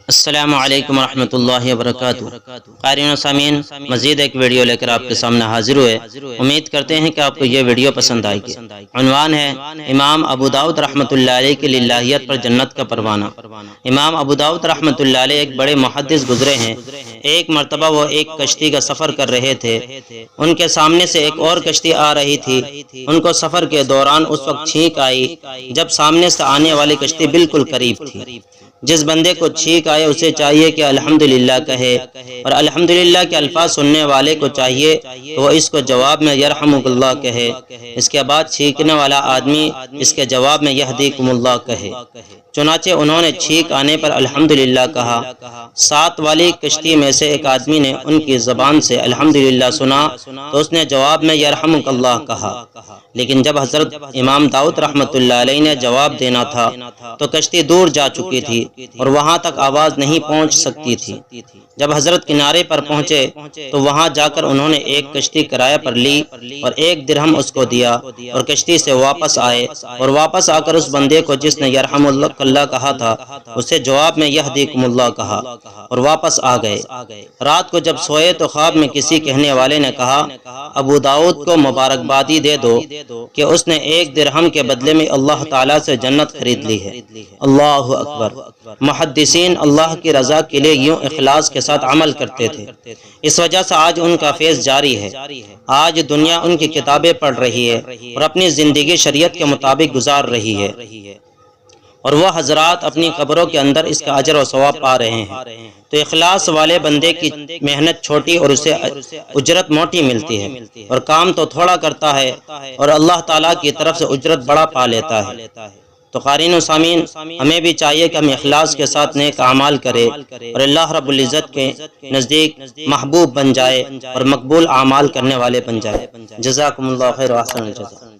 السلام علیکم ورحمۃ اللہ وبرکاتہ۔ قارئین و سامعین، مزید ایک ویڈیو لے کر آپ کے سامنے حاضر ہوئے۔ امید کرتے ہیں کہ آپ کو یہ ویڈیو پسند آئے گی۔ عنوان ہے امام ابو داؤد رحمۃ اللہ علیہ کی للہیت پر جنت کا پروانہ۔ امام ابو داؤد رحمۃ اللہ علیہ ایک بڑے محدث گزرے ہیں۔ ایک مرتبہ وہ ایک کشتی کا سفر کر رہے تھے۔ ان کے سامنے سے ایک اور کشتی آ رہی تھی۔ ان کو سفر کے دوران اس وقت چھینک آئی جب سامنے سے آنے والی کشتی بالکل قریب تھی۔ جس بندے کو چھینک آئے اسے چاہیے کہ الحمدللہ کہے، اور الحمدللہ کے الفاظ سننے والے کو چاہیے کہ وہ اس کو جواب میں یرحمک اللہ کہے۔ اس کے بعد چھینکنے والا آدمی اس کے جواب میں یہدیکم اللہ کہے۔ چنانچہ انہوں نے چھینک آنے پر الحمدللہ کہا۔ ساتھ والی کشتی میں سے ایک آدمی نے ان کی زبان سے الحمدللہ سنا تو اس نے جواب میں یرحمک اللہ کہا، لیکن جب حضرت امام داؤد رحمۃ اللہ علیہ نے جواب دینا تھا تو کشتی دور جا چکی تھی اور وہاں تک آواز نہیں پہنچ سکتی تھی۔ جب حضرت کنارے پر پہنچے تو وہاں جا کر انہوں نے ایک کشتی کرایہ پر لی اور 1 درہم اس کو دیا اور کشتی سے واپس آئے، اور واپس آ کر اس بندے کو جس نے یرحم اللہ کہا تھا اسے جواب میں یہدیکم اللہ کہا اور واپس آ گئے۔ رات کو جب سوئے تو خواب میں کسی کہنے والے نے کہا، ابو داؤد کو مبارکبادی دے دو کہ اس نے 1 درہم کے بدلے میں اللہ تعالیٰ سے جنت خرید لی ہے۔ اللہ اکبر۔ محدثین اللہ کی رضا کے لیے یوں اخلاص کے ساتھ عمل کرتے تھے، اس وجہ سے آج ان کا فیض جاری ہے۔ آج دنیا ان کی کتابیں پڑھ رہی ہے اور اپنی زندگی شریعت کے مطابق گزار رہی ہے، اور وہ حضرات اپنی قبروں کے اندر اس کا اجر و ثواب پا رہے ہیں۔ تو اخلاص والے بندے کی محنت چھوٹی اور اسے اجرت موٹی ملتی ہے، اور کام تو تھوڑا کرتا ہے اور اللہ تعالیٰ کی طرف سے اجرت بڑا پا لیتا ہے۔ تو قارئین و سامعین، ہمیں بھی چاہیے کہ ہم اخلاص کے ساتھ نیک اعمال کریں اور اللہ رب العزت کے نزدیک محبوب بن جائے اور مقبول اعمال کرنے والے بن جائے۔ جزاکم اللہ خیر و احسن الجزاء۔